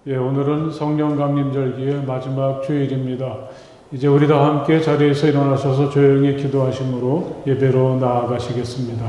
예, 오늘은 성령 강림절기의 마지막 주일입니다. 이제 우리 다 함께 자리에서 일어나셔서 조용히 기도하심으로 예배로 나아가시겠습니다.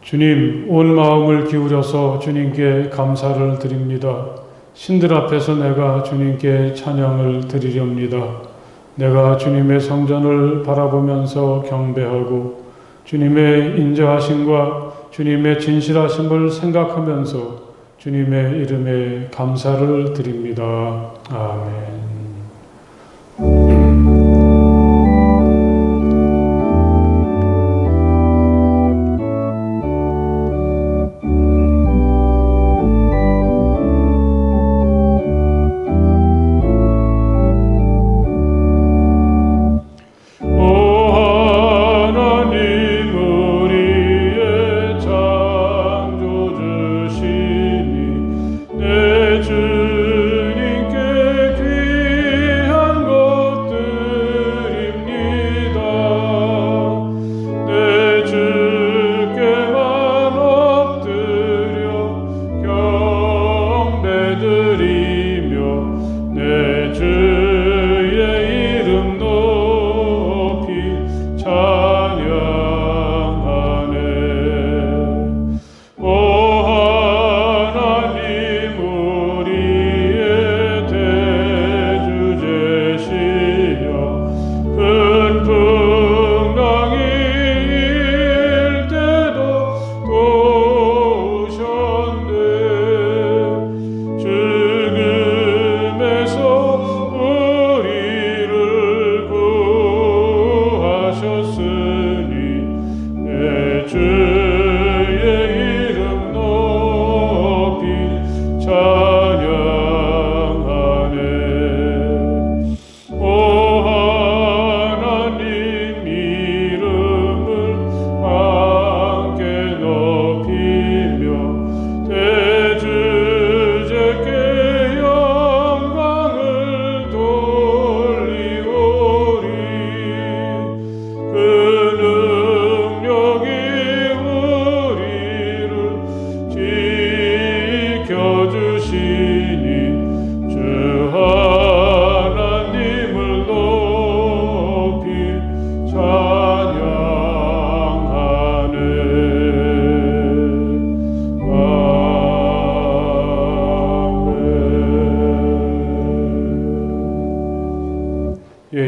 주님, 온 마음을 기울여서 주님께 감사를 드립니다. 신들 앞에서 내가 주님께 찬양을 드리렵니다. 내가 주님의 성전을 바라보면서 경배하고 주님의 인자하심과 주님의 진실하심을 생각하면서 주님의 이름에 감사를 드립니다. 아멘.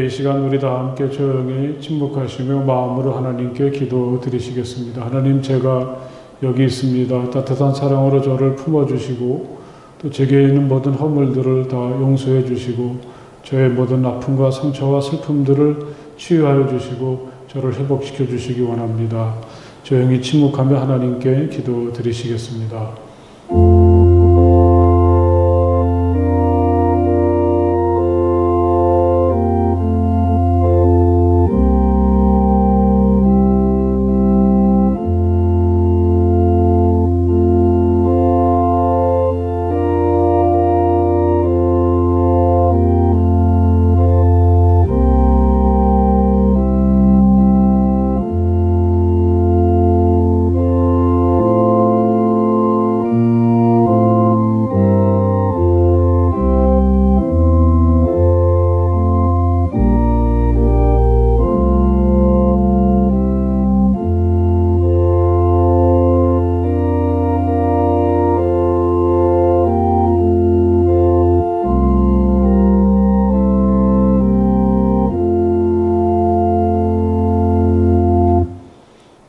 이 시간 우리 다 함께 조용히 침묵하시며 마음으로 하나님께 기도 드리시겠습니다. 하나님, 제가 여기 있습니다. 따뜻한 사랑으로 저를 품어주시고 또 제게 있는 모든 허물들을 다 용서해 주시고 저의 모든 아픔과 상처와 슬픔들을 치유하여 주시고 저를 회복시켜 주시기 원합니다. 조용히 침묵하며 하나님께 기도 드리시겠습니다.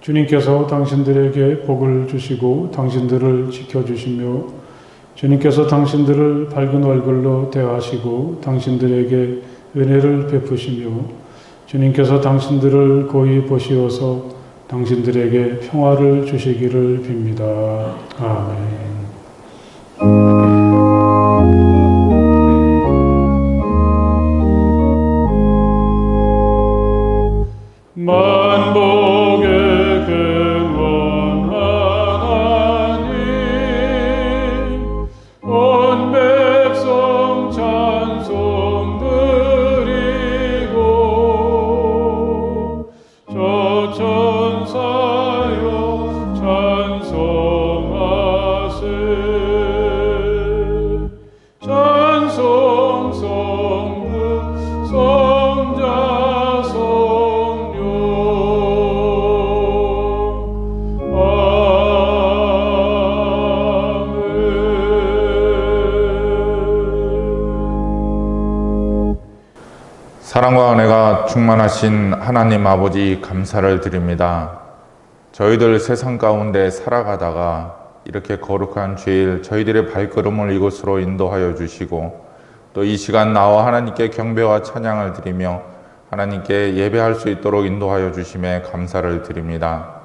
주님께서 당신들에게 복을 주시고 당신들을 지켜주시며 주님께서 당신들을 밝은 얼굴로 대하시고 당신들에게 은혜를 베푸시며 주님께서 당신들을 고이 보시어서 당신들에게 평화를 주시기를 빕니다. 아멘. 만복의 근원 하나님, 온 백성 찬송 드리고 저 천사여 찬송하세. 찬송 성부 성자 성령 아멘. 사랑과 은혜가 충만하신 하나님 아버지 감사를 드립니다. 저희들 세상 가운데 살아가다가 이렇게 거룩한 주일 저희들의 발걸음을 이곳으로 인도하여 주시고 또 이 시간 나와 하나님께 경배와 찬양을 드리며 하나님께 예배할 수 있도록 인도하여 주심에 감사를 드립니다.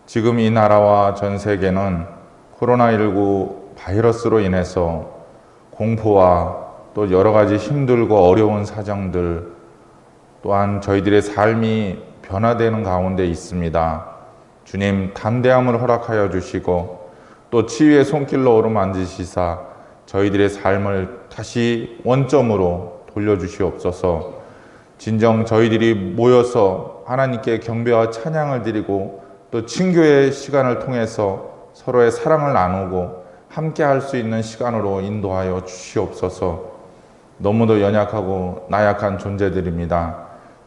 지금 이 나라와 전 세계는 코로나19 바이러스로 인해서 공포와 또 여러 가지 힘들고 어려운 사정들 또한 저희들의 삶이 변화되는 가운데 있습니다. 주님 담대함을 허락하여 주시고 또 치유의 손길로 어루만지시사 저희들의 삶을 다시 원점으로 돌려주시옵소서. 진정 저희들이 모여서 하나님께 경배와 찬양을 드리고 또 친교의 시간을 통해서 서로의 사랑을 나누고 함께 할 수 있는 시간으로 인도하여 주시옵소서. 너무도 연약하고 나약한 존재들입니다.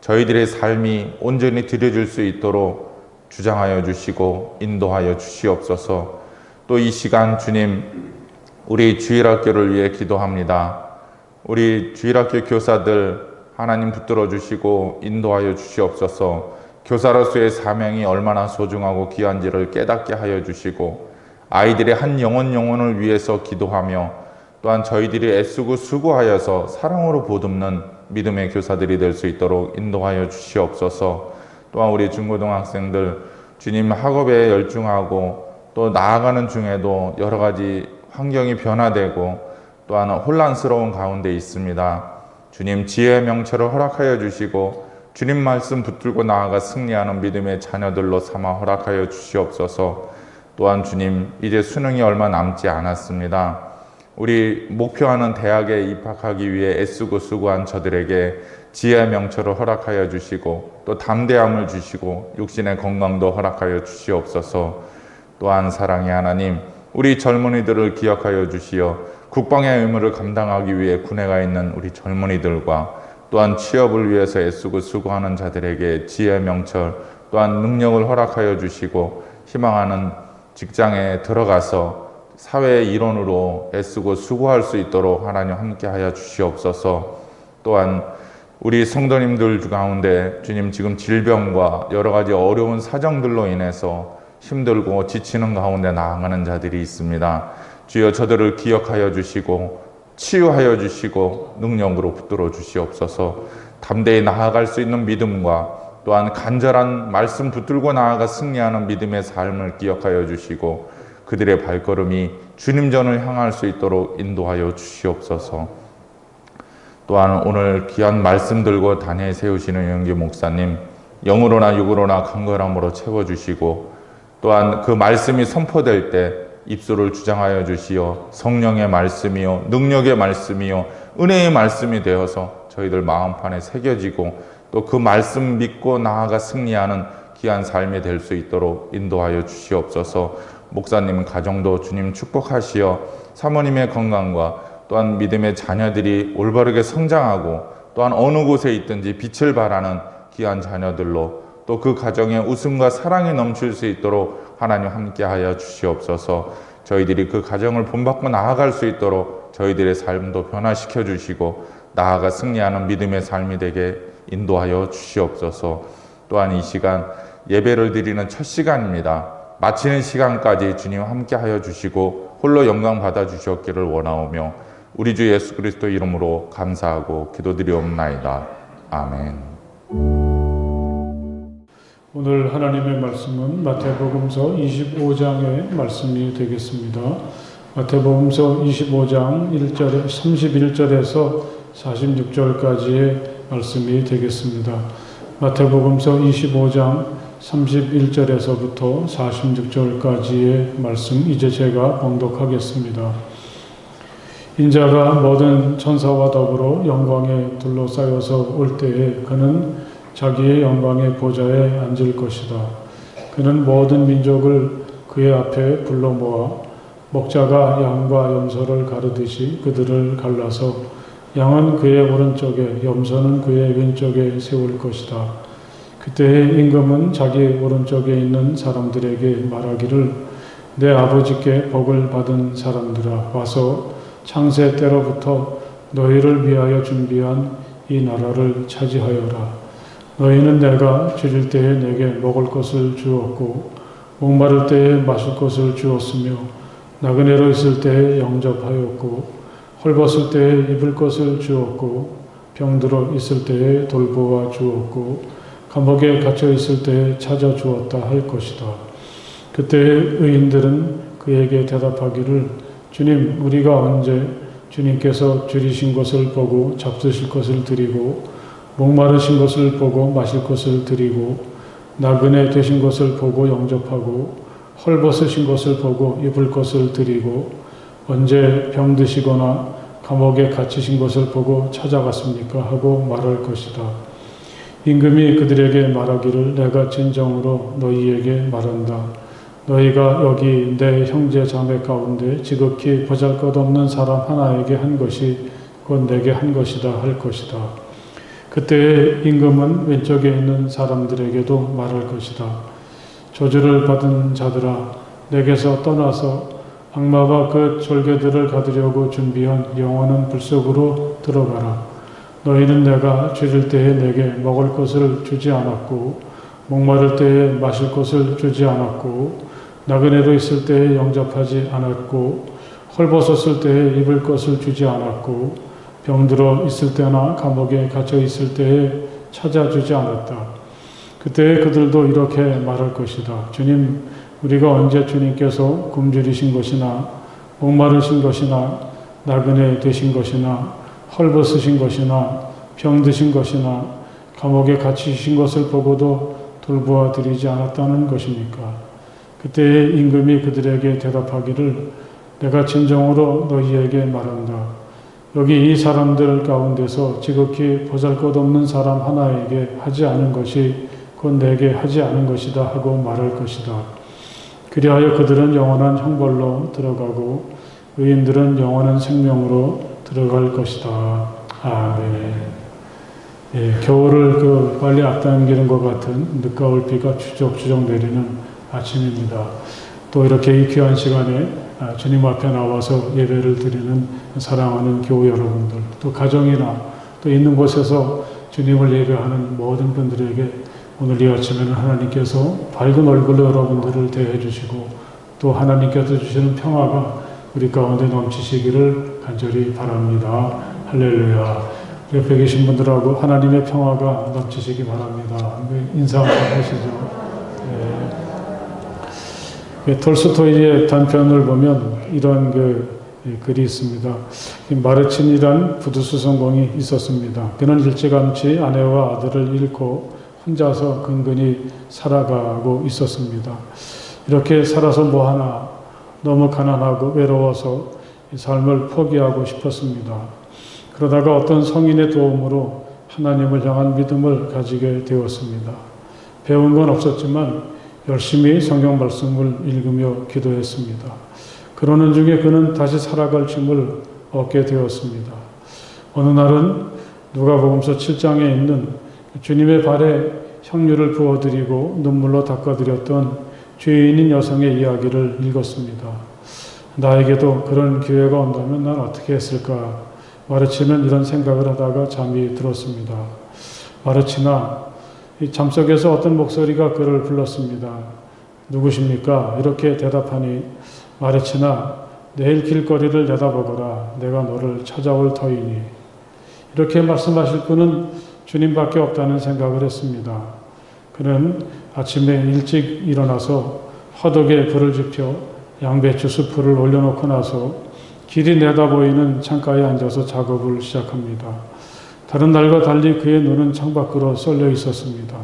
저희들의 삶이 온전히 드려질 수 있도록 주장하여 주시고 인도하여 주시옵소서. 또 이 시간 주님 우리 주일학교를 위해 기도합니다. 우리 주일학교 교사들 하나님 붙들어 주시고 인도하여 주시옵소서. 교사로서의 사명이 얼마나 소중하고 귀한지를 깨닫게 하여 주시고 아이들의 한 영혼을 위해서 기도하며 또한 저희들이 애쓰고 수고하여서 사랑으로 보듬는 믿음의 교사들이 될 수 있도록 인도하여 주시옵소서. 또한 우리 중고등학생들 주님 학업에 열중하고 또 나아가는 중에도 여러 가지 환경이 변화되고 또한 혼란스러운 가운데 있습니다. 주님 지혜의 명철을 허락하여 주시고 주님 말씀 붙들고 나아가 승리하는 믿음의 자녀들로 삼아 허락하여 주시옵소서. 또한 주님 이제 수능이 얼마 남지 않았습니다. 우리 목표하는 대학에 입학하기 위해 애쓰고 수고한 저들에게 지혜의 명철을 허락하여 주시고 또 담대함을 주시고 육신의 건강도 허락하여 주시옵소서. 또한 사랑의 하나님 우리 젊은이들을 기억하여 주시어 국방의 의무를 감당하기 위해 군에 가 있는 우리 젊은이들과 또한 취업을 위해서 애쓰고 수고하는 자들에게 지혜의 명철 또한 능력을 허락하여 주시고 희망하는 직장에 들어가서 사회의 일원으로 애쓰고 수고할 수 있도록 하나님 함께하여 주시옵소서. 또한 우리 성도님들 가운데 주님 지금 질병과 여러 가지 어려운 사정들로 인해서 힘들고 지치는 가운데 나아가는 자들이 있습니다. 주여 저들을 기억하여 주시고 치유하여 주시고 능력으로 붙들어 주시옵소서. 담대히 나아갈 수 있는 믿음과 또한 간절한 말씀 붙들고 나아가 승리하는 믿음의 삶을 기억하여 주시고 그들의 발걸음이 주님 전을 향할 수 있도록 인도하여 주시옵소서. 또한 오늘 귀한 말씀 들고 단에 세우시는 영규 목사님 영으로나 육으로나 강건함으로 채워주시고 또한 그 말씀이 선포될 때 입술을 주장하여 주시어 성령의 말씀이요 능력의 말씀이요 은혜의 말씀이 되어서 저희들 마음판에 새겨지고 또 그 말씀 믿고 나아가 승리하는 귀한 삶이 될 수 있도록 인도하여 주시옵소서. 목사님 가정도 주님 축복하시어 사모님의 건강과 또한 믿음의 자녀들이 올바르게 성장하고 또한 어느 곳에 있든지 빛을 발하는 귀한 자녀들로 또 그 가정에 웃음과 사랑이 넘칠 수 있도록 하나님 함께하여 주시옵소서. 저희들이 그 가정을 본받고 나아갈 수 있도록 저희들의 삶도 변화시켜 주시고 나아가 승리하는 믿음의 삶이 되게 인도하여 주시옵소서. 또한 이 시간 예배를 드리는 첫 시간입니다. 마치는 시간까지 주님 함께하여 주시고 홀로 영광 받아 주시옵기를 원하오며 우리 주 예수 그리스도 이름으로 감사하고 기도드리옵나이다. 아멘. 오늘 하나님의 말씀은 마태복음서 25장의 말씀이 되겠습니다. 마태복음서 25장 1절, 31절에서 46절까지의 말씀이 되겠습니다. 마태복음서 25장 31절에서부터 46절까지의 말씀 이제 제가 봉독하겠습니다. 인자가 모든 천사와 더불어 영광에 둘러싸여서 올 때에 그는 자기의 영광의 보좌에 앉을 것이다. 그는 모든 민족을 그의 앞에 불러 모아 목자가 양과 염소를 가르듯이 그들을 갈라서 양은 그의 오른쪽에 염소는 그의 왼쪽에 세울 것이다. 그때의 임금은 자기 오른쪽에 있는 사람들에게 말하기를 내 아버지께 복을 받은 사람들아 와서 창세 때로부터 너희를 위하여 준비한 이 나라를 차지하여라. 너희는 내가 줄일 때에 내게 먹을 것을 주었고 목마를 때에 마실 것을 주었으며 나그네로 있을 때에 영접하였고 헐벗을 때에 입을 것을 주었고 병들어 있을 때에 돌보아 주었고 감옥에 갇혀 있을 때에 찾아 주었다 할 것이다. 그때의 의인들은 그에게 대답하기를 주님 우리가 언제 주님께서 줄이신 것을 보고 잡수실 것을 드리고 목마르신 것을 보고 마실 것을 드리고 나그네 되신 것을 보고 영접하고 헐벗으신 것을 보고 입을 것을 드리고 언제 병드시거나 감옥에 갇히신 것을 보고 찾아갔습니까? 하고 말할 것이다. 임금이 그들에게 말하기를 내가 진정으로 너희에게 말한다. 너희가 여기 내 형제 자매 가운데 지극히 보잘것없는 사람 하나에게 한 것이 곧 내게 한 것이다 할 것이다. 그때의 임금은 왼쪽에 있는 사람들에게도 말할 것이다. 저주를 받은 자들아 내게서 떠나서 악마가 그 졸개들을 가두려고 준비한 영원한 불 속으로 들어가라. 너희는 내가 줄일 때에 내게 먹을 것을 주지 않았고 목마를 때에 마실 것을 주지 않았고 나그네로 있을 때에 영접하지 않았고 헐벗었을 때에 입을 것을 주지 않았고 병들어 있을 때나 감옥에 갇혀 있을 때에 찾아주지 않았다. 그때 그들도 이렇게 말할 것이다. 주님, 우리가 언제 주님께서 굶주리신 것이나 목마르신 것이나 나그네 되신 것이나 헐벗으신 것이나 병드신 것이나 감옥에 갇히신 것을 보고도 돌보아 드리지 않았다는 것입니까? 그때의 임금이 그들에게 대답하기를 내가 진정으로 너희에게 말한다. 여기 이 사람들 가운데서 지극히 보잘것없는 사람 하나에게 하지 않은 것이 곧 내게 하지 않은 것이다 하고 말할 것이다. 그리하여 그들은 영원한 형벌로 들어가고 의인들은 영원한 생명으로 들어갈 것이다. 아멘. 예, 겨울을 빨리 앞당기는 것 같은 늦가을 비가 추적추적 내리는 아침입니다. 또 이렇게 이 귀한 시간에 주님 앞에 나와서 예배를 드리는 사랑하는 교우 여러분들, 또 가정이나 또 있는 곳에서 주님을 예배하는 모든 분들에게 오늘 이 아침에는 하나님께서 밝은 얼굴로 여러분들을 대해 주시고 또 하나님께서 주시는 평화가 우리 가운데 넘치시기를 간절히 바랍니다. 할렐루야. 옆에 계신 분들하고 하나님의 평화가 넘치시기 바랍니다. 인사 한번 하시죠. 톨스토이의 단편을 보면 이런 글이 있습니다. 마르친이란 부두수성공이 있었습니다. 그는 일찌감치 아내와 아들을 잃고 혼자서 근근히 살아가고 있었습니다. 이렇게 살아서 뭐하나 너무 가난하고 외로워서 삶을 포기하고 싶었습니다. 그러다가 어떤 성인의 도움으로 하나님을 향한 믿음을 가지게 되었습니다. 배운 건 없었지만 열심히 성경 말씀을 읽으며 기도했습니다. 그러는 중에 그는 다시 살아갈 힘을 얻게 되었습니다. 어느 날은 누가복음서 7장에 있는 주님의 발에 향유를 부어드리고 눈물로 닦아드렸던 죄인인 여성의 이야기를 읽었습니다. 나에게도 그런 기회가 온다면 난 어떻게 했을까? 마르치는 이런 생각을 하다가 잠이 들었습니다. 마르치나 이 잠속에서 어떤 목소리가 그를 불렀습니다. 누구십니까? 이렇게 대답하니 마르치나 내일 길거리를 내다보거라. 내가 너를 찾아올 터이니. 이렇게 말씀하실 분은 주님밖에 없다는 생각을 했습니다. 그는 아침에 일찍 일어나서 화덕에 불을 지펴 양배추 수프를 올려놓고 나서 길이 내다 보이는 창가에 앉아서 작업을 시작합니다. 다른 날과 달리 그의 눈은 창밖으로 쏠려 있었습니다.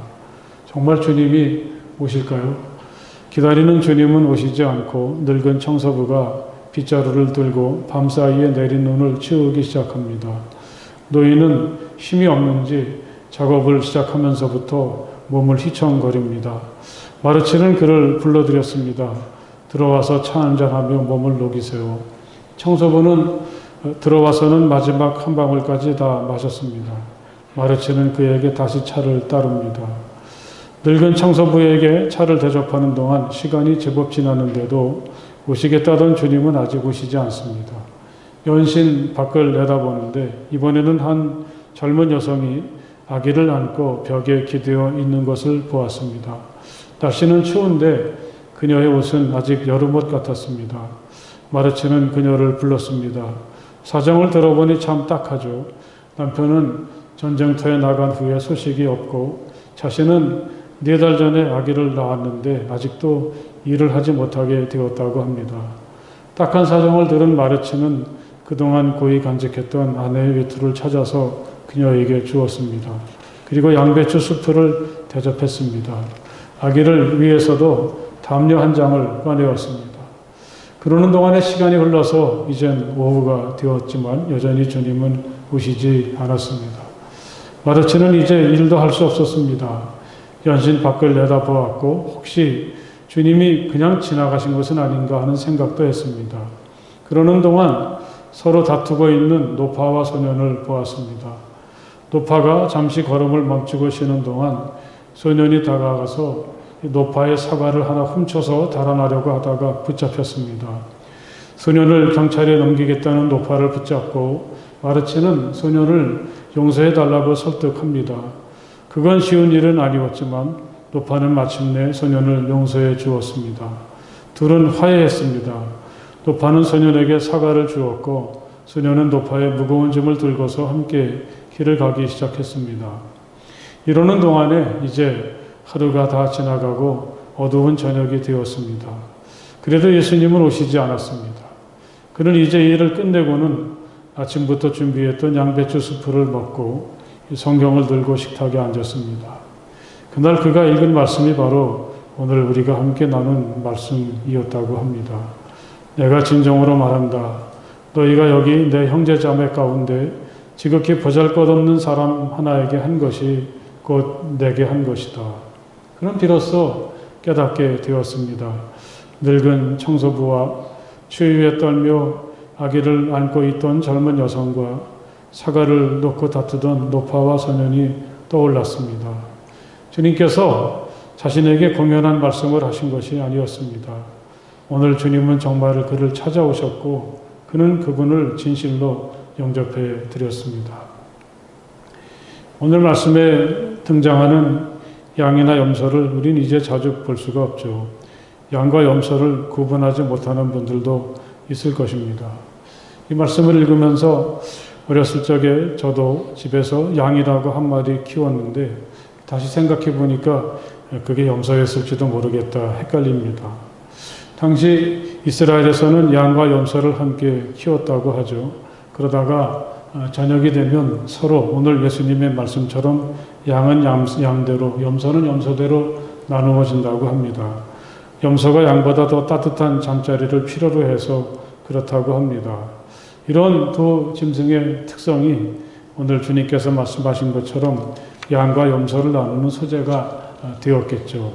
정말 주님이 오실까요? 기다리는 주님은 오시지 않고 늙은 청소부가 빗자루를 들고 밤사이에 내린 눈을 치우기 시작합니다. 노인은 힘이 없는지 작업을 시작하면서부터 몸을 휘청거립니다. 마르치는 그를 불러들였습니다. 들어와서 차 한잔하며 몸을 녹이세요. 청소부는 들어와서는 마지막 한 방울까지 다 마셨습니다. 마르치는 그에게 다시 차를 따릅니다. 늙은 청소부에게 차를 대접하는 동안 시간이 제법 지났는데도 오시겠다던 주님은 아직 오시지 않습니다. 연신 밖을 내다보는데 이번에는 한 젊은 여성이 아기를 안고 벽에 기대어 있는 것을 보았습니다. 날씨는 추운데 그녀의 옷은 아직 여름옷 같았습니다. 마르치는 그녀를 불렀습니다. 사정을 들어보니 참 딱하죠. 남편은 전쟁터에 나간 후에 소식이 없고 자신은 4달 전에 아기를 낳았는데 아직도 일을 하지 못하게 되었다고 합니다. 딱한 사정을 들은 마르치는 그동안 고이 간직했던 아내의 외투를 찾아서 그녀에게 주었습니다. 그리고 양배추 수프를 대접했습니다. 아기를 위해서도 담요 한 장을 꺼내었습니다. 그러는 동안에 시간이 흘러서 이젠 오후가 되었지만 여전히 주님은 오시지 않았습니다. 마르치는 이제 일도 할 수 없었습니다. 연신 밖을 내다보았고 혹시 주님이 그냥 지나가신 것은 아닌가 하는 생각도 했습니다. 그러는 동안 서로 다투고 있는 노파와 소년을 보았습니다. 노파가 잠시 걸음을 멈추고 쉬는 동안 소년이 다가가서 노파의 사과를 하나 훔쳐서 달아나려고 하다가 붙잡혔습니다. 소년을 경찰에 넘기겠다는 노파를 붙잡고 마르치는 소년을 용서해달라고 설득합니다. 그건 쉬운 일은 아니었지만 노파는 마침내 소년을 용서해 주었습니다. 둘은 화해했습니다. 노파는 소년에게 사과를 주었고 소년은 노파의 무거운 짐을 들고서 함께 길을 가기 시작했습니다. 이러는 동안에 이제 하루가 다 지나가고 어두운 저녁이 되었습니다. 그래도 예수님은 오시지 않았습니다. 그는 이제 일을 끝내고는 아침부터 준비했던 양배추 수프를 먹고 성경을 들고 식탁에 앉았습니다. 그날 그가 읽은 말씀이 바로 오늘 우리가 함께 나눈 말씀이었다고 합니다. 내가 진정으로 말한다. 너희가 여기 내 형제자매 가운데 지극히 보잘것없는 사람 하나에게 한 것이 곧 내게 한 것이다. 그럼 비로소 깨닫게 되었습니다. 늙은 청소부와 추위에 떨며 아기를 안고 있던 젊은 여성과 사과를 놓고 다투던 노파와 소년이 떠올랐습니다. 주님께서 자신에게 공연한 말씀을 하신 것이 아니었습니다. 오늘 주님은 정말 그를 찾아오셨고 그는 그분을 진실로 영접해 드렸습니다. 오늘 말씀에 등장하는 양이나 염소를 우린 이제 자주 볼 수가 없죠. 양과 염소를 구분하지 못하는 분들도 있을 것입니다. 이 말씀을 읽으면서 어렸을 적에 저도 집에서 양이라고 한 마리 키웠는데 다시 생각해 보니까 그게 염소였을지도 모르겠다 헷갈립니다. 당시 이스라엘에서는 양과 염소를 함께 키웠다고 하죠. 그러다가 저녁이 되면 서로 오늘 예수님의 말씀처럼 양은 양대로 염소는 염소대로 나누어진다고 합니다. 염소가 양보다 더 따뜻한 잠자리를 필요로 해서 그렇다고 합니다. 이런 두 짐승의 특성이 오늘 주님께서 말씀하신 것처럼 양과 염소를 나누는 소재가 되었겠죠.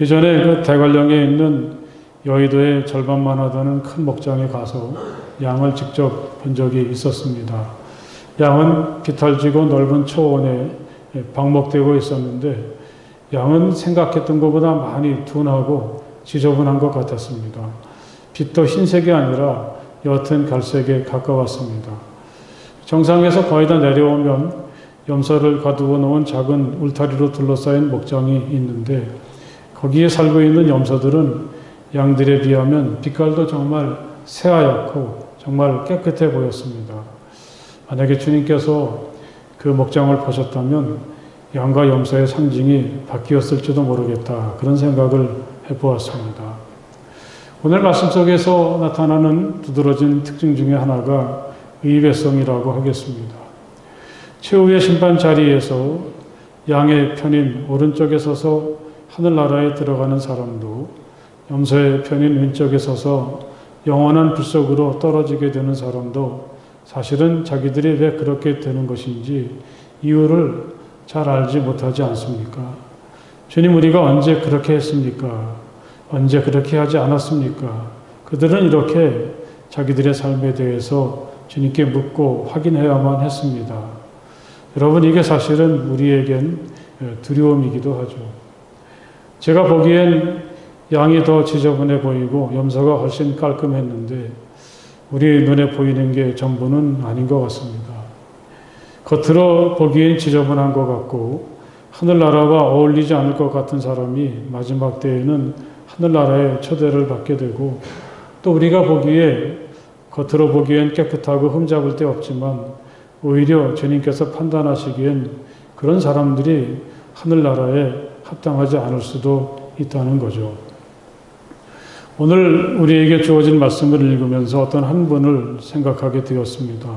예전에 그 대관령에 있는 여의도의 절반만 하다는 큰 목장에 가서 양을 직접 본 적이 있었습니다. 양은 깃털지고 넓은 초원에 방목되고 있었는데 양은 생각했던 것보다 많이 둔하고 지저분한 것 같았습니다. 빛도 흰색이 아니라 옅은 갈색에 가까웠습니다. 정상에서 거의 다 내려오면 염소를 가두어 놓은 작은 울타리로 둘러싸인 목장이 있는데 거기에 살고 있는 염소들은 양들에 비하면 빛깔도 정말 새하얗고 정말 깨끗해 보였습니다. 만약에 주님께서 그 목장을 보셨다면 양과 염소의 상징이 바뀌었을지도 모르겠다. 그런 생각을 해보았습니다. 오늘 말씀 속에서 나타나는 두드러진 특징 중에 하나가 의배성이라고 하겠습니다. 최후의 심판 자리에서 양의 편인 오른쪽에 서서 하늘나라에 들어가는 사람도 염소의 편인 왼쪽에 서서 영원한 불 속으로 떨어지게 되는 사람도 사실은 자기들이 왜 그렇게 되는 것인지 이유를 잘 알지 못하지 않습니까? 주님, 우리가 언제 그렇게 했습니까? 언제 그렇게 하지 않았습니까? 그들은 이렇게 자기들의 삶에 대해서 주님께 묻고 확인해야만 했습니다. 여러분, 이게 사실은 우리에겐 두려움이기도 하죠. 제가 보기엔 양이 더 지저분해 보이고 염소가 훨씬 깔끔했는데 우리 눈에 보이는 게 전부는 아닌 것 같습니다. 겉으로 보기엔 지저분한 것 같고 하늘나라와 어울리지 않을 것 같은 사람이 마지막 때에는 하늘나라에 초대를 받게 되고, 또 우리가 보기에 겉으로 보기엔 깨끗하고 흠잡을 데 없지만 오히려 주님께서 판단하시기엔 그런 사람들이 하늘나라에 합당하지 않을 수도 있다는 거죠. 오늘 우리에게 주어진 말씀을 읽으면서 어떤 한 분을 생각하게 되었습니다.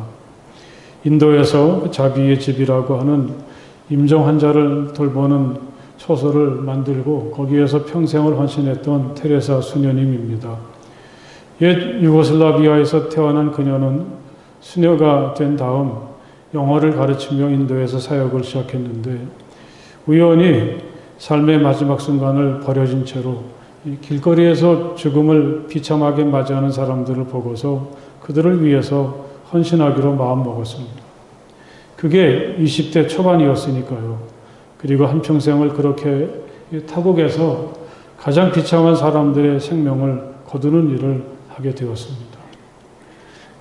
인도에서 자비의 집이라고 하는 임종 환자를 돌보는 초소를 만들고 거기에서 평생을 헌신했던 테레사 수녀님입니다. 옛 유고슬라비아에서 태어난 그녀는 수녀가 된 다음 영어를 가르치며 인도에서 사역을 시작했는데 우연히 삶의 마지막 순간을 버려진 채로 길거리에서 죽음을 비참하게 맞이하는 사람들을 보고서 그들을 위해서 헌신하기로 마음먹었습니다. 그게 20대 초반이었으니까요. 그리고 한평생을 그렇게 타국에서 가장 비참한 사람들의 생명을 거두는 일을 하게 되었습니다.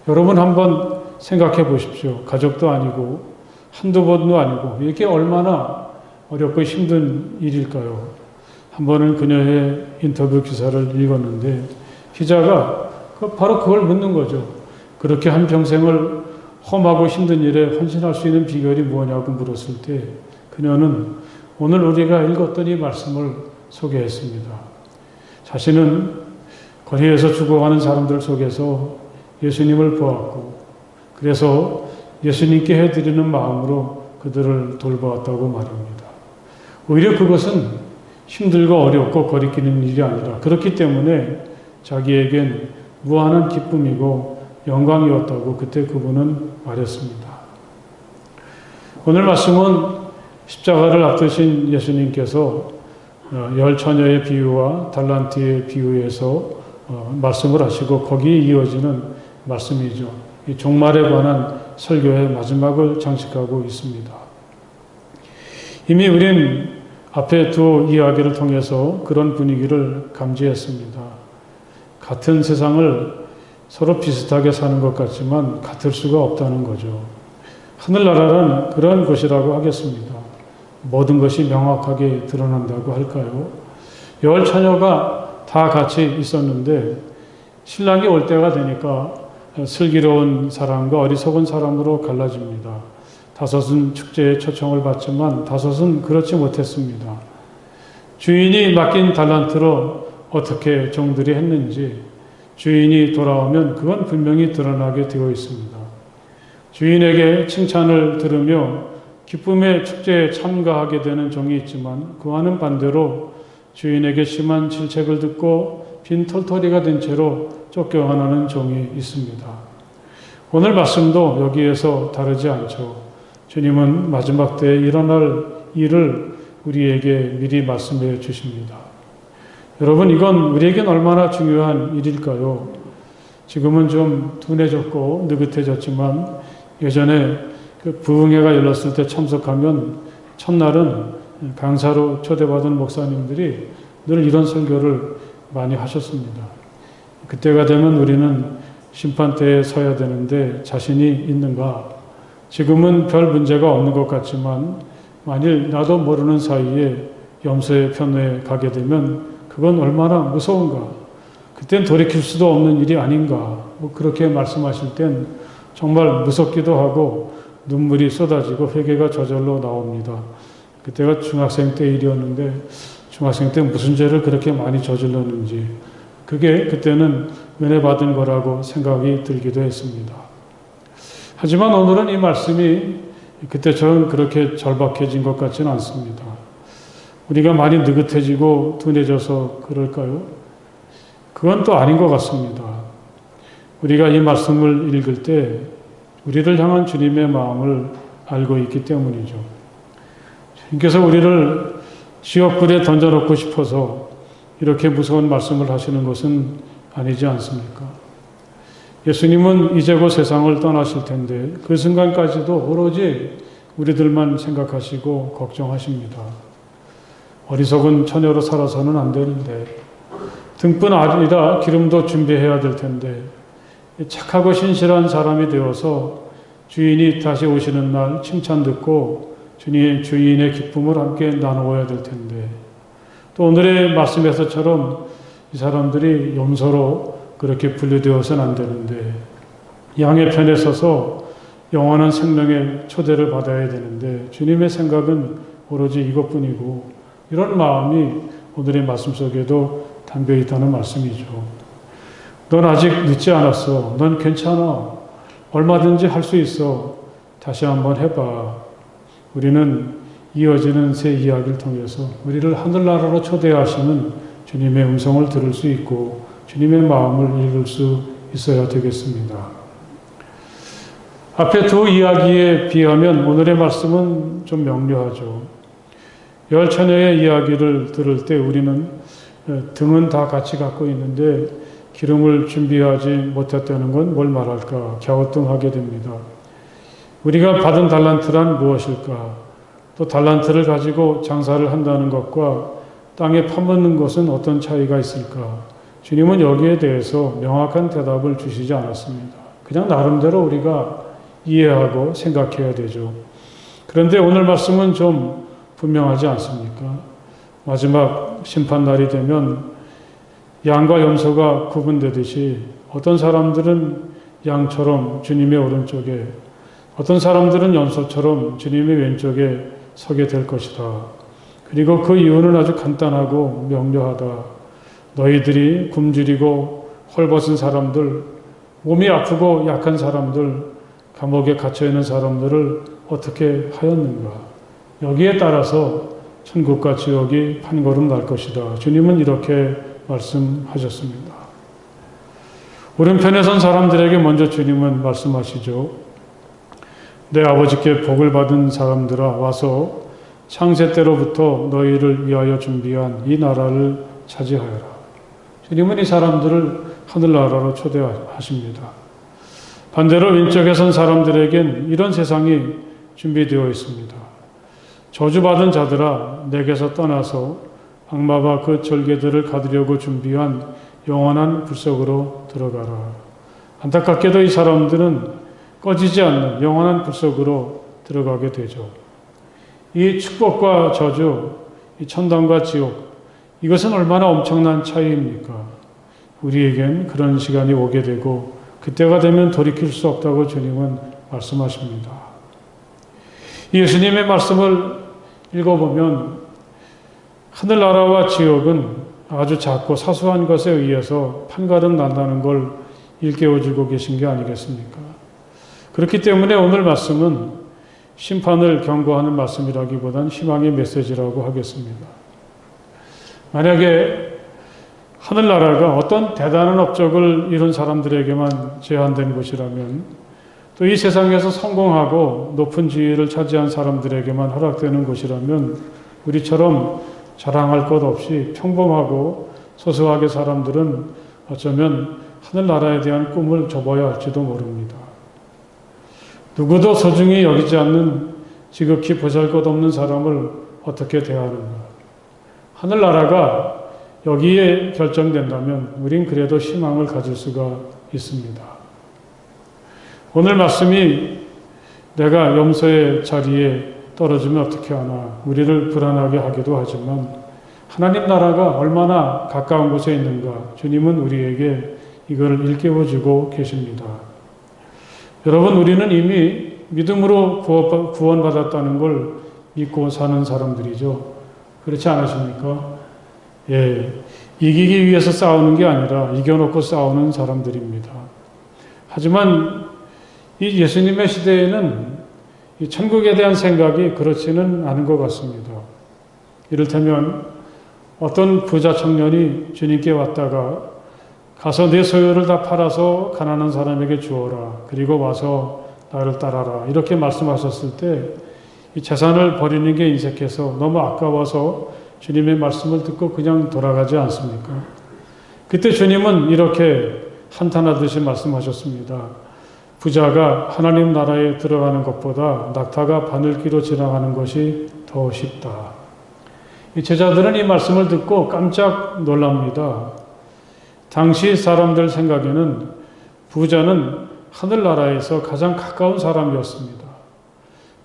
여러분 한번 생각해 보십시오. 가족도 아니고 한두 번도 아니고 이게 얼마나 어렵고 힘든 일일까요? 한 번은 그녀의 인터뷰 기사를 읽었는데 기자가 바로 그걸 묻는 거죠. 그렇게 한평생을 험하고 힘든 일에 헌신할 수 있는 비결이 뭐냐고 물었을 때 그녀는 오늘 우리가 읽었던 이 말씀을 소개했습니다. 자신은 거리에서 죽어가는 사람들 속에서 예수님을 보았고 그래서 예수님께 해드리는 마음으로 그들을 돌보았다고 말합니다. 오히려 그것은 힘들고 어렵고 거리끼는 일이 아니라 그렇기 때문에 자기에겐 무한한 기쁨이고 영광이었다고 그때 그분은 말했습니다. 오늘 말씀은 십자가를 앞두신 예수님께서 열 처녀의 비유와 달란트의 비유에서 말씀을 하시고 거기에 이어지는 말씀이죠. 이 종말에 관한 설교의 마지막을 장식하고 있습니다. 이미 우린 앞에 두 이야기를 통해서 그런 분위기를 감지했습니다. 같은 세상을 서로 비슷하게 사는 것 같지만 같을 수가 없다는 거죠. 하늘나라는 그런 곳이라고 하겠습니다. 모든 것이 명확하게 드러난다고 할까요? 열 처녀가 다 같이 있었는데 신랑이 올 때가 되니까 슬기로운 사람과 어리석은 사람으로 갈라집니다. 다섯은 축제에 초청을 받지만 다섯은 그렇지 못했습니다. 주인이 맡긴 달란트로 어떻게 종들이 했는지 주인이 돌아오면 그건 분명히 드러나게 되어 있습니다. 주인에게 칭찬을 들으며 기쁨의 축제에 참가하게 되는 종이 있지만 그와는 반대로 주인에게 심한 질책을 듣고 빈 털터리가 된 채로 쫓겨나는 종이 있습니다. 오늘 말씀도 여기에서 다르지 않죠. 주님은 마지막 때에 일어날 일을 우리에게 미리 말씀해 주십니다. 여러분, 이건 우리에겐 얼마나 중요한 일일까요? 지금은 좀 둔해졌고 느긋해졌지만 예전에 그 부흥회가 열렸을 때 참석하면 첫날은 강사로 초대받은 목사님들이 늘 이런 설교를 많이 하셨습니다. 그때가 되면 우리는 심판대에 서야 되는데 자신이 있는가? 지금은 별 문제가 없는 것 같지만 만일 나도 모르는 사이에 염소의 편에 가게 되면 그건 얼마나 무서운가? 그땐 돌이킬 수도 없는 일이 아닌가? 그렇게 말씀하실 땐 정말 무섭기도 하고 눈물이 쏟아지고 회개가 저절로 나옵니다. 그때가 중학생 때 일이었는데 중학생 때 무슨 죄를 그렇게 많이 저질렀는지 그게 그때는 은혜 받은 거라고 생각이 들기도 했습니다. 하지만 오늘은 이 말씀이 그때처럼 그렇게 절박해진 것 같지는 않습니다. 우리가 많이 느긋해지고 둔해져서 그럴까요? 그건 또 아닌 것 같습니다. 우리가 이 말씀을 읽을 때 우리를 향한 주님의 마음을 알고 있기 때문이죠. 주님께서 우리를 지옥불에 던져놓고 싶어서 이렇게 무서운 말씀을 하시는 것은 아니지 않습니까? 예수님은 이제 곧 세상을 떠나실 텐데 그 순간까지도 오로지 우리들만 생각하시고 걱정하십니다. 어리석은 처녀로 살아서는 안 되는데 등뿐 아니라 기름도 준비해야 될 텐데 착하고 신실한 사람이 되어서 주인이 다시 오시는 날 칭찬 듣고 주인의 기쁨을 함께 나누어야 될 텐데 또 오늘의 말씀에서처럼 이 사람들이 염소로 그렇게 분류되어서는 안 되는데 양의 편에 서서 영원한 생명의 초대를 받아야 되는데 주님의 생각은 오로지 이것뿐이고 이런 마음이 오늘의 말씀 속에도 담겨 있다는 말씀이죠. 넌 아직 늦지 않았어. 넌 괜찮아. 얼마든지 할 수 있어. 다시 한번 해봐. 우리는 이어지는 새 이야기를 통해서 우리를 하늘나라로 초대하시는 주님의 음성을 들을 수 있고 주님의 마음을 읽을 수 있어야 되겠습니다. 앞에 두 이야기에 비하면 오늘의 말씀은 좀 명료하죠. 열 처녀의 이야기를 들을 때 우리는 등은 다 같이 갖고 있는데 기름을 준비하지 못했다는 건 뭘 말할까 갸우뚱하게 됩니다. 우리가 받은 달란트란 무엇일까? 또 달란트를 가지고 장사를 한다는 것과 땅에 파묻는 것은 어떤 차이가 있을까? 주님은 여기에 대해서 명확한 대답을 주시지 않았습니다. 그냥 나름대로 우리가 이해하고 생각해야 되죠. 그런데 오늘 말씀은 좀 분명하지 않습니까? 마지막 심판날이 되면 양과 염소가 구분되듯이 어떤 사람들은 양처럼 주님의 오른쪽에 어떤 사람들은 염소처럼 주님의 왼쪽에 서게 될 것이다. 그리고 그 이유는 아주 간단하고 명료하다. 너희들이 굶주리고 헐벗은 사람들, 몸이 아프고 약한 사람들, 감옥에 갇혀있는 사람들을 어떻게 하였는가. 여기에 따라서 천국과 지옥이 판거름 날 것이다. 주님은 이렇게 말씀하셨습니다. 오른편에 선 사람들에게 먼저 주님은 말씀하시죠. 내 아버지께 복을 받은 사람들아 와서 창세 때로부터 너희를 위하여 준비한 이 나라를 차지하여라. 주님은 이 사람들을 하늘나라로 초대하십니다. 반대로 왼쪽에 선 사람들에겐 이런 세상이 준비되어 있습니다. 저주받은 자들아 내게서 떠나서 악마와 그 절개들을 가두려고 준비한 영원한 불 속으로 들어가라. 안타깝게도 이 사람들은 꺼지지 않는 영원한 불 속으로 들어가게 되죠. 이 축복과 저주, 이 천당과 지옥, 이것은 얼마나 엄청난 차이입니까? 우리에겐 그런 시간이 오게 되고 그때가 되면 돌이킬 수 없다고 주님은 말씀하십니다. 예수님의 말씀을 읽어보면 하늘나라와 지옥은 아주 작고 사소한 것에 의해서 판가름 난다는 걸 일깨워주고 계신 게 아니겠습니까? 그렇기 때문에 오늘 말씀은 심판을 경고하는 말씀이라기보단 희망의 메시지라고 하겠습니다. 만약에 하늘나라가 어떤 대단한 업적을 이룬 사람들에게만 제한된 곳이라면 또 이 세상에서 성공하고 높은 지위를 차지한 사람들에게만 허락되는 곳이라면 우리처럼 자랑할 것 없이 평범하고 소소하게 사람들은 어쩌면 하늘나라에 대한 꿈을 접어야 할지도 모릅니다. 누구도 소중히 여기지 않는 지극히 보잘것없는 사람을 어떻게 대하는가. 하늘나라가 여기에 결정된다면 우린 그래도 희망을 가질 수가 있습니다. 오늘 말씀이 내가 염소의 자리에 떨어지면 어떻게 하나 우리를 불안하게 하기도 하지만 하나님 나라가 얼마나 가까운 곳에 있는가 주님은 우리에게 이걸 일깨워주고 계십니다. 여러분 우리는 이미 믿음으로 구원받았다는 걸 믿고 사는 사람들이죠. 그렇지 않으십니까? 예, 이기기 위해서 싸우는 게 아니라 이겨놓고 싸우는 사람들입니다. 하지만 이 예수님의 시대에는 이 천국에 대한 생각이 그렇지는 않은 것 같습니다. 이를테면 어떤 부자 청년이 주님께 왔다가 가서 내 소유를 다 팔아서 가난한 사람에게 주어라. 그리고 와서 나를 따라라. 이렇게 말씀하셨을 때 이 재산을 버리는 게 인색해서 너무 아까워서 주님의 말씀을 듣고 그냥 돌아가지 않습니까? 그때 주님은 이렇게 한탄하듯이 말씀하셨습니다. 부자가 하나님 나라에 들어가는 것보다 낙타가 바늘기로 지나가는 것이 더 쉽다. 이 제자들은 이 말씀을 듣고 깜짝 놀랍니다. 당시 사람들 생각에는 부자는 하늘나라에서 가장 가까운 사람이었습니다.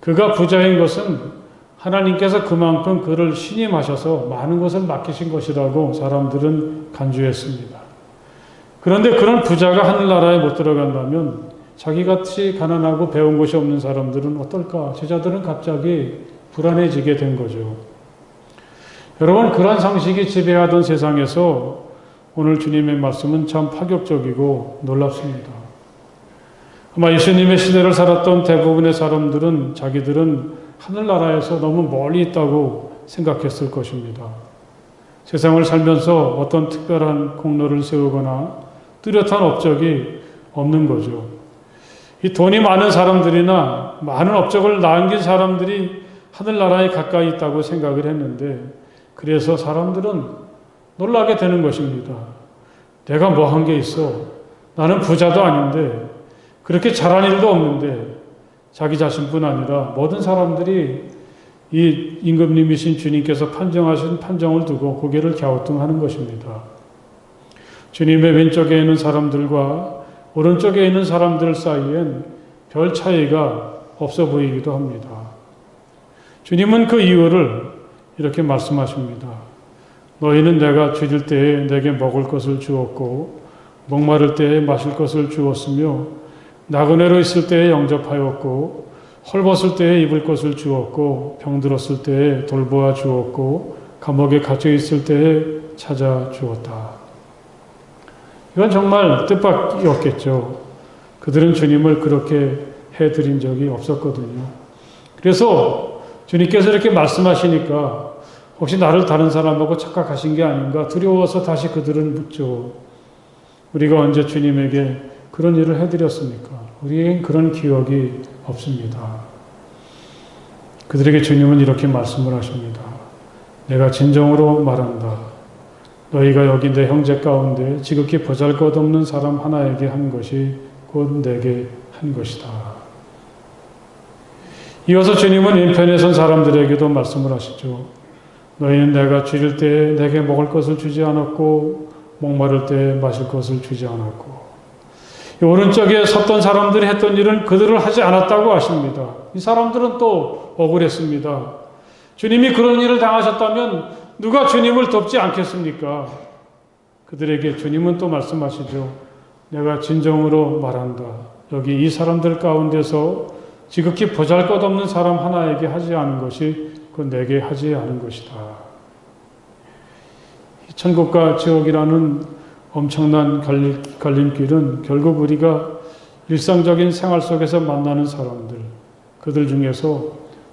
그가 부자인 것은 하나님께서 그만큼 그를 신임하셔서 많은 것을 맡기신 것이라고 사람들은 간주했습니다. 그런데 그런 부자가 하늘나라에 못 들어간다면 자기같이 가난하고 배운 것이 없는 사람들은 어떨까? 제자들은 갑자기 불안해지게 된 거죠. 여러분, 그런 상식이 지배하던 세상에서 오늘 주님의 말씀은 참 파격적이고 놀랍습니다. 아마 예수님의 시대를 살았던 대부분의 사람들은 자기들은 하늘나라에서 너무 멀리 있다고 생각했을 것입니다. 세상을 살면서 어떤 특별한 공로를 세우거나 뚜렷한 업적이 없는 거죠. 이 돈이 많은 사람들이나 많은 업적을 남긴 사람들이 하늘나라에 가까이 있다고 생각을 했는데 그래서 사람들은 놀라게 되는 것입니다. 내가 뭐 한 게 있어? 나는 부자도 아닌데 그렇게 잘한 일도 없는데 자기 자신뿐 아니라 모든 사람들이 이 임금님이신 주님께서 판정하신 판정을 두고 고개를 갸우뚱하는 것입니다. 주님의 왼쪽에 있는 사람들과 오른쪽에 있는 사람들 사이엔 별 차이가 없어 보이기도 합니다. 주님은 그 이유를 이렇게 말씀하십니다. 너희는 내가 줄일 때에 내게 먹을 것을 주었고 목마를 때에 마실 것을 주었으며 나그네로 있을 때에 영접하였고 헐벗을 때에 입을 것을 주었고 병들었을 때에 돌보아 주었고 감옥에 갇혀 있을 때에 찾아 주었다. 이건 정말 뜻밖이었겠죠. 그들은 주님을 그렇게 해드린 적이 없었거든요. 그래서 주님께서 이렇게 말씀하시니까 혹시 나를 다른 사람하고 착각하신 게 아닌가 두려워서 다시 그들은 묻죠. 우리가 언제 주님에게 그런 일을 해드렸습니까? 우리에겐 그런 기억이 없습니다. 그들에게 주님은 이렇게 말씀을 하십니다. 내가 진정으로 말한다. 너희가 여기 내 형제 가운데 지극히 보잘것없는 사람 하나에게 한 것이 곧 내게 한 것이다. 이어서 주님은 왼편에 선 사람들에게도 말씀을 하시죠. 너희는 내가 줄일 때에 내게 먹을 것을 주지 않았고 목마를 때에 마실 것을 주지 않았고 오른쪽에 섰던 사람들이 했던 일은 그들을 하지 않았다고 하십니다. 이 사람들은 또 억울했습니다. 주님이 그런 일을 당하셨다면 누가 주님을 돕지 않겠습니까? 그들에게 주님은 또 말씀하시죠. 내가 진정으로 말한다. 여기 이 사람들 가운데서 지극히 보잘것없는 사람 하나에게 하지 않은 것이 그 내게 하지 않은 것이다. 천국과 지옥이라는 엄청난 갈림길은 결국 우리가 일상적인 생활 속에서 만나는 사람들, 그들 중에서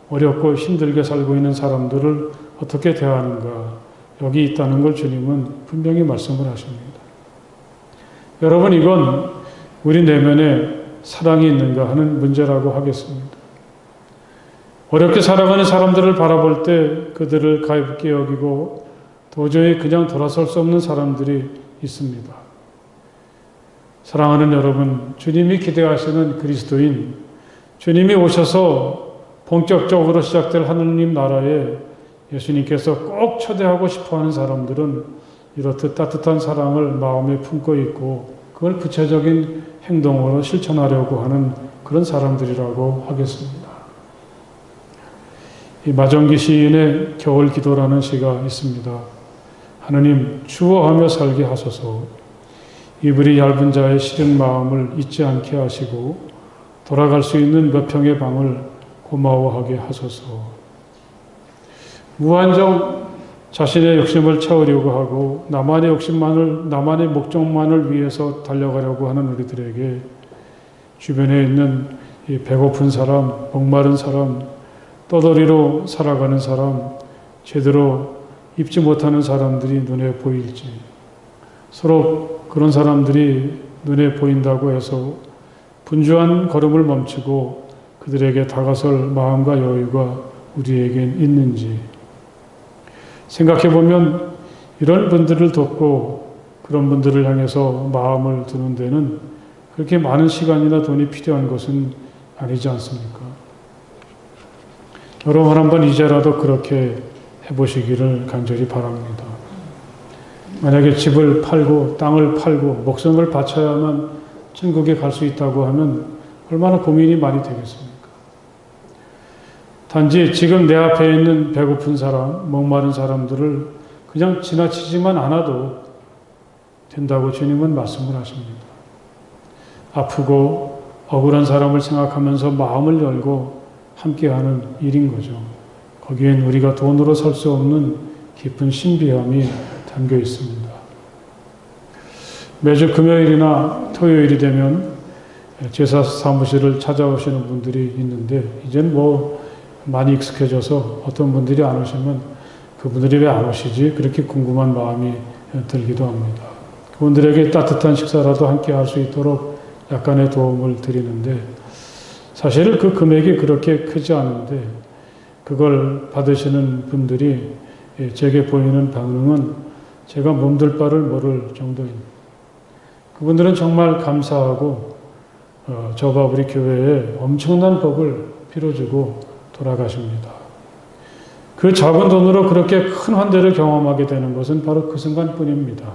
어렵고 힘들게 살고 있는 사람들을 어떻게 대하는가, 여기 있다는 걸 주님은 분명히 말씀을 하십니다. 여러분, 이건 우리 내면에 사랑이 있는가 하는 문제라고 하겠습니다. 어렵게 살아가는 사람들을 바라볼 때 그들을 가볍게 여기고 도저히 그냥 돌아설 수 없는 사람들이 있습니다. 사랑하는 여러분, 주님이 기대하시는 그리스도인, 주님이 오셔서 본격적으로 시작될 하느님 나라에 예수님께서 꼭 초대하고 싶어하는 사람들은 이렇듯 따뜻한 사랑을 마음에 품고 있고 그걸 구체적인 행동으로 실천하려고 하는 그런 사람들이라고 하겠습니다. 이 마정기 시인의 겨울 기도라는 시가 있습니다. 하느님, 추워하며 살게 하소서. 이불이 얇은 자의 시린 마음을 잊지 않게 하시고 돌아갈 수 있는 몇 평의 방을 고마워하게 하소서. 무한정 자신의 욕심을 채우려고 하고 나만의 목적만을 위해서 달려가려고 하는 우리들에게 주변에 있는 이 배고픈 사람, 목마른 사람, 떠돌이로 살아가는 사람, 제대로 입지 못하는 사람들이 눈에 보일지, 서로 그런 사람들이 눈에 보인다고 해서 분주한 걸음을 멈추고 그들에게 다가설 마음과 여유가 우리에겐 있는지 생각해 보면 이런 분들을 돕고 그런 분들을 향해서 마음을 두는 데는 그렇게 많은 시간이나 돈이 필요한 것은 아니지 않습니까? 여러분 한번 이제라도 그렇게 해보시기를 간절히 바랍니다. 만약에 집을 팔고 땅을 팔고 목숨을 바쳐야만 천국에 갈 수 있다고 하면 얼마나 고민이 많이 되겠습니까? 단지 지금 내 앞에 있는 배고픈 사람, 목마른 사람들을 그냥 지나치지만 않아도 된다고 주님은 말씀을 하십니다. 아프고 억울한 사람을 생각하면서 마음을 열고 함께하는 일인 거죠. 거기엔 우리가 돈으로 살 수 없는 깊은 신비함이 담겨 있습니다. 매주 금요일이나 토요일이 되면 제사 사무실을 찾아오시는 분들이 있는데 이제는 많이 익숙해져서 어떤 분들이 안 오시면 그분들이 왜 안 오시지? 그렇게 궁금한 마음이 들기도 합니다. 그분들에게 따뜻한 식사라도 함께 할 수 있도록 약간의 도움을 드리는데 사실 그 금액이 그렇게 크지 않은데 그걸 받으시는 분들이 제게 보이는 반응은 제가 몸둘 바를 모를 정도입니다. 그분들은 정말 감사하고 저와 우리 교회에 엄청난 복을 빌어주고 돌아가십니다. 그 작은 돈으로 그렇게 큰 환대를 경험하게 되는 것은 바로 그 순간뿐입니다.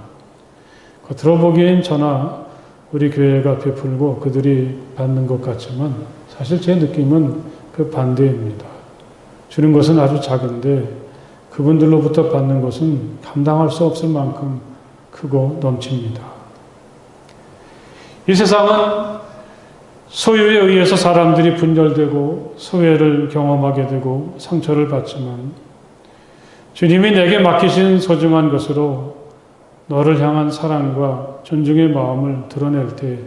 겉으로 보기엔 저나 우리 교회가 베풀고 그들이 받는 것 같지만 사실 제 느낌은 그 반대입니다. 주는 것은 아주 작은데 그분들로부터 받는 것은 감당할 수 없을 만큼 크고 넘칩니다. 이 세상은 소유에 의해서 사람들이 분열되고 소외를 경험하게 되고 상처를 받지만 주님이 내게 맡기신 소중한 것으로 너를 향한 사랑과 존중의 마음을 드러낼 때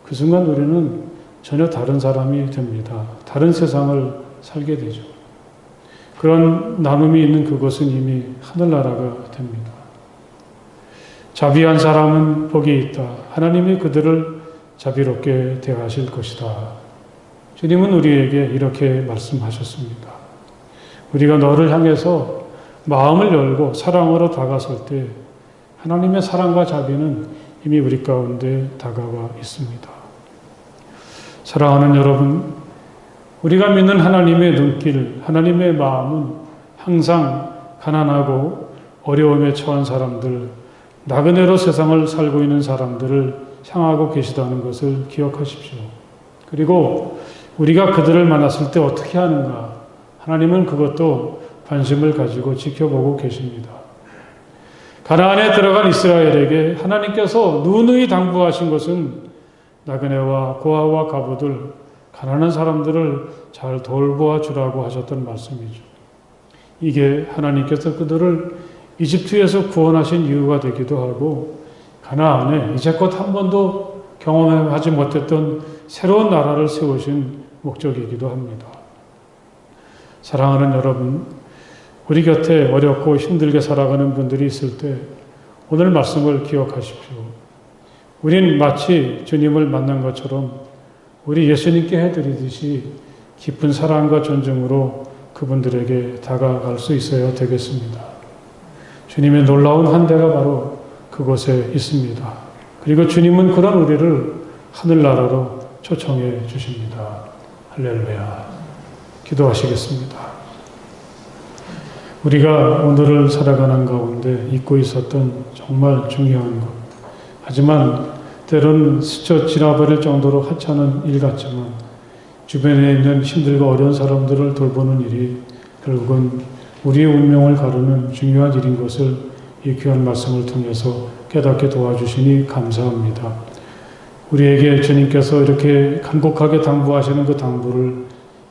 그 순간 우리는 전혀 다른 사람이 됩니다. 다른 세상을 살게 되죠. 그런 나눔이 있는 그곳은 이미 하늘나라가 됩니다. 자비한 사람은 복이 있다. 하나님이 그들을 자비롭게 대하실 것이다. 주님은 우리에게 이렇게 말씀하셨습니다. 우리가 너를 향해서 마음을 열고 사랑으로 다가설 때 하나님의 사랑과 자비는 이미 우리 가운데 다가와 있습니다. 사랑하는 여러분, 우리가 믿는 하나님의 눈길, 하나님의 마음은 항상 가난하고 어려움에 처한 사람들, 나그네로 세상을 살고 있는 사람들을 향하고 계시다는 것을 기억하십시오. 그리고 우리가 그들을 만났을 때 어떻게 하는가? 하나님은 그것도 관심을 가지고 지켜보고 계십니다. 가나안에 들어간 이스라엘에게 하나님께서 누누이 당부하신 것은 나그네와 고아와 과부들, 가난한 사람들을 잘 돌보아 주라고 하셨던 말씀이죠. 이게 하나님께서 그들을 이집트에서 구원하신 이유가 되기도 하고 가나안에 이제껏 한 번도 경험하지 못했던 새로운 나라를 세우신 목적이기도 합니다. 사랑하는 여러분, 우리 곁에 어렵고 힘들게 살아가는 분들이 있을 때 오늘 말씀을 기억하십시오. 우린 마치 주님을 만난 것처럼 우리 예수님께 해드리듯이 깊은 사랑과 존중으로 그분들에게 다가갈 수 있어야 되겠습니다. 주님의 놀라운 환대가 바로 그곳에 있습니다. 그리고 주님은 그런 우리를 하늘나라로 초청해 주십니다. 할렐루야. 기도하시겠습니다. 우리가 오늘을 살아가는 가운데 잊고 있었던 정말 중요한 것, 하지만 때로는 스쳐 지나버릴 정도로 하찮은 일 같지만 주변에 있는 힘들고 어려운 사람들을 돌보는 일이 결국은 우리의 운명을 가르는 중요한 일인 것을 이 귀한 말씀을 통해서 깨닫게 도와주시니 감사합니다. 우리에게 주님께서 이렇게 간곡하게 당부하시는 그 당부를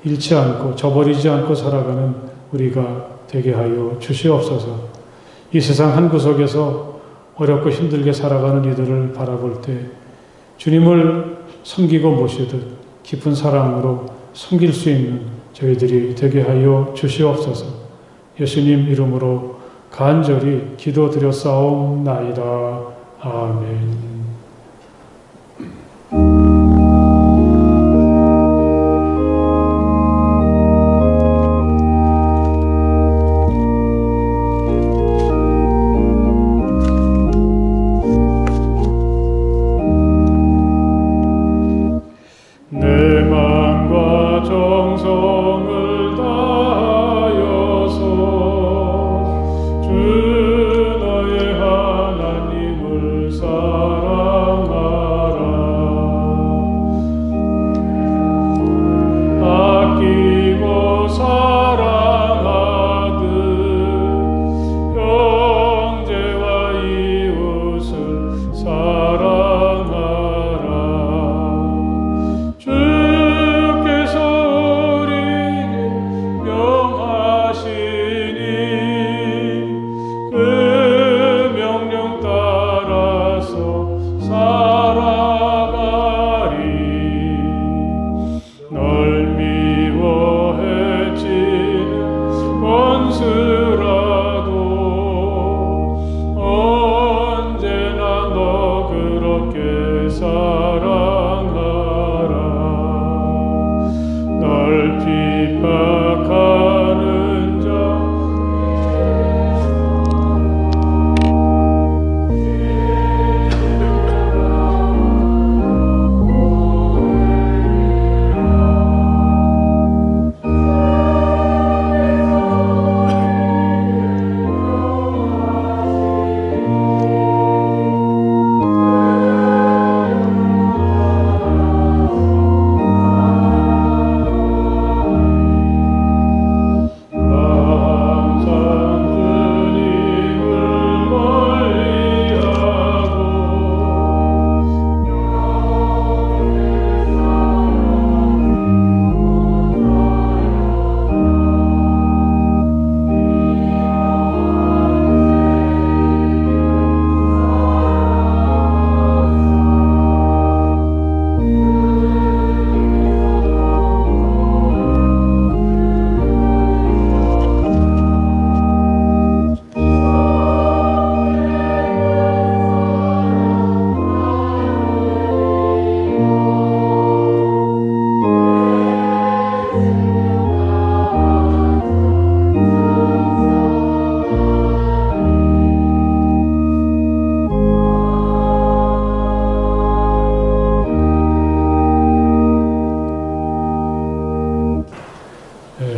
잃지 않고 저버리지 않고 살아가는 우리가 되게 하여 주시옵소서. 이 세상 한 구석에서 어렵고 힘들게 살아가는 이들을 바라볼 때 주님을 섬기고 모시듯 깊은 사랑으로 섬길 수 있는 저희들이 되게 하여 주시옵소서. 예수님 이름으로 간절히 기도드렸사옵나이다. 아멘.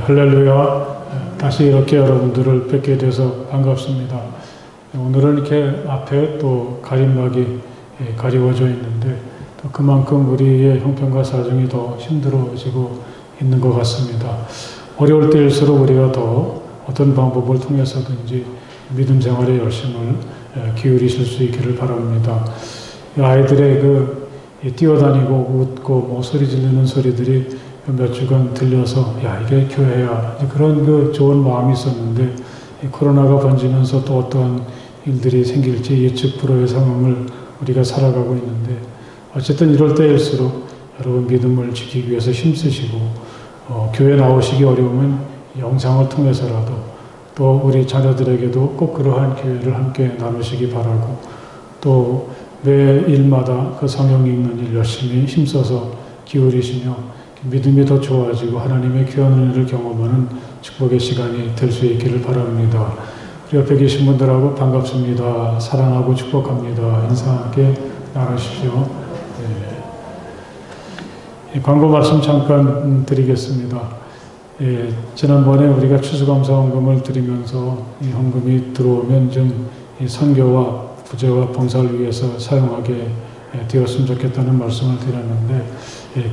할렐루야. 다시 이렇게 여러분들을 뵙게 돼서 반갑습니다. 오늘은 이렇게 앞에 또 가림막이 가리워져 있는데 또 그만큼 우리의 형편과 사정이 더 힘들어지고 있는 것 같습니다. 어려울 때일수록 우리가 더 어떤 방법을 통해서든지 믿음 생활에 열심을 기울이실 수 있기를 바랍니다. 아이들의 뛰어다니고 웃고 소리 지르는 소리들이 몇 주간 들려서 이게 교회야 그런 좋은 마음이 있었는데 코로나가 번지면서 또 어떠한 일들이 생길지 예측 불허의 상황을 우리가 살아가고 있는데 어쨌든 이럴 때일수록 여러분 믿음을 지키기 위해서 힘쓰시고 교회 나오시기 어려우면 영상을 통해서라도 또 우리 자녀들에게도 꼭 그러한 기회를 함께 나누시기 바라고 또 매 일마다 그 성경 읽는 일 열심히 힘써서 기울이시며 믿음이 더 좋아지고 하나님의 귀한 은혜를 경험하는 축복의 시간이 될 수 있기를 바랍니다. 우리 옆에 계신 분들하고 반갑습니다. 사랑하고 축복합니다. 인사 함께 나누십시오. 광고 말씀 잠깐 드리겠습니다. 지난번에 우리가 추수감사 헌금을 드리면서 이 헌금이 들어오면 좀 이 선교와 부재와 봉사를 위해서 사용하게 되었으면 좋겠다는 말씀을 드렸는데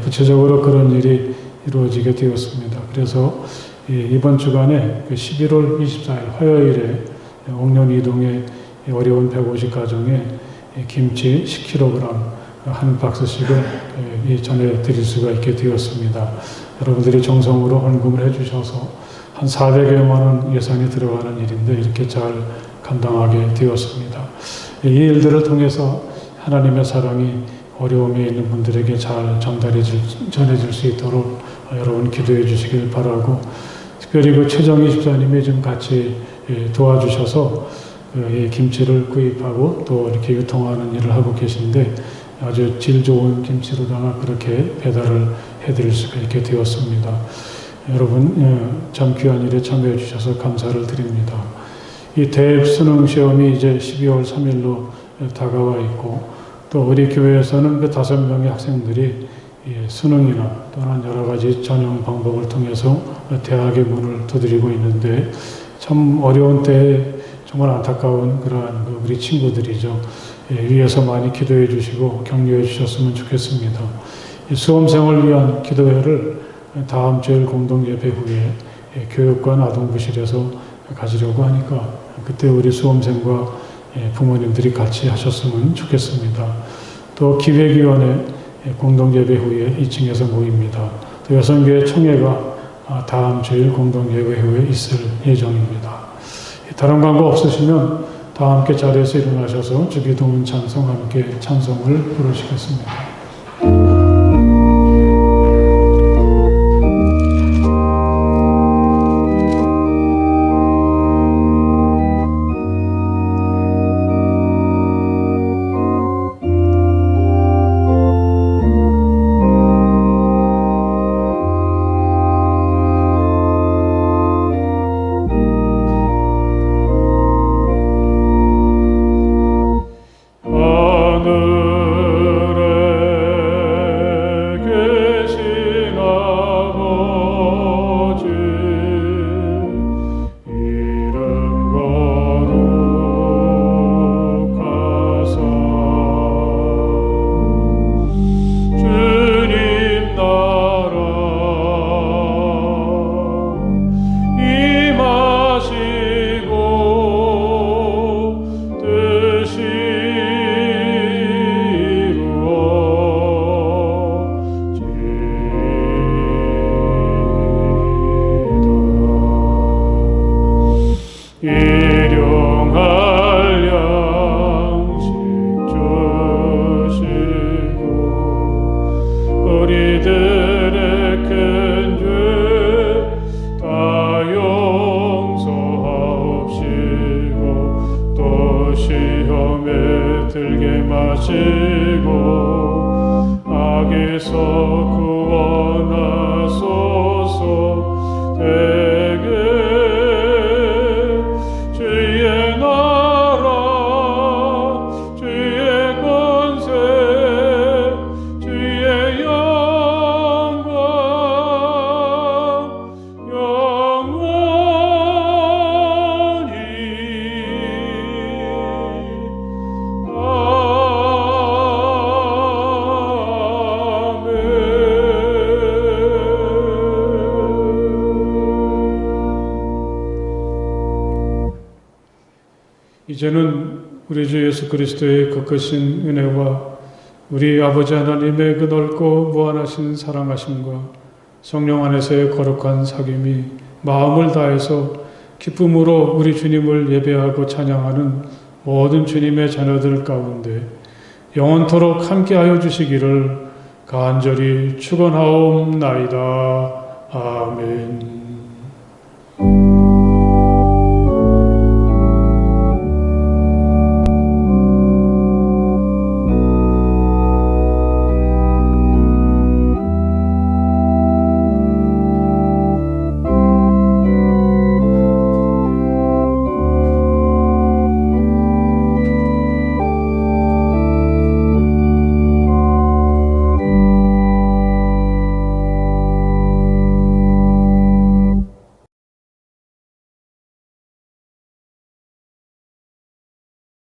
구체적으로 그런 일이 이루어지게 되었습니다. 그래서 이번 주간에 11월 24일 화요일에 옥년 이동의 어려운 150가정에 김치 10kg 한 박스씩을 전해 드릴 수가 있게 되었습니다. 여러분들이 정성으로 헌금을 해주셔서 한 400여만 원 예산이 들어가는 일인데 이렇게 잘 감당하게 되었습니다. 이 일들을 통해서 하나님의 사랑이 어려움에 있는 분들에게 잘 전해질 수 있도록 여러분 기도해 주시길 바라고, 특별히 그 최정희 집사님이 좀 같이 도와주셔서 이 김치를 구입하고 또 이렇게 유통하는 일을 하고 계신데 아주 질 좋은 김치로다가 그렇게 배달을 해드릴 수가 있게 되었습니다. 여러분 참 귀한 일에 참여해 주셔서 감사를 드립니다. 이 대입 수능 시험이 이제 12월 3일로 다가와 있고, 또 우리 교회에서는 그 5명의 학생들이 수능이나 또는 여러 가지 전형 방법을 통해서 대학의 문을 두드리고 있는데, 참 어려운 때에 정말 안타까운 그러한 우리 친구들이죠. 위에서 많이 기도해 주시고 격려해 주셨으면 좋겠습니다. 이 수험생을 위한 기도회를 다음 주일 공동예배 후에 교육관 아동부실에서 가지려고 하니까 그때 우리 수험생과 부모님들이 같이 하셨으면 좋겠습니다. 또 기획위원회 공동예배 후에 2층에서 모입니다. 또 여성교회 총회가 다음 주일 공동예배 후에 있을 예정입니다. 다른 광고 없으시면 다 함께 자리에서 일어나셔서 주기도문 찬송 함께 찬송을 부르시겠습니다. 이제는 우리 주 예수 그리스도의 거크신 은혜와 우리 아버지 하나님의 그 넓고 무한하신 사랑하심과 성령 안에서의 거룩한 사귐이 마음을 다해서 기쁨으로 우리 주님을 예배하고 찬양하는 모든 주님의 자녀들 가운데 영원토록 함께하여 주시기를 간절히 축원하옵나이다. 아멘.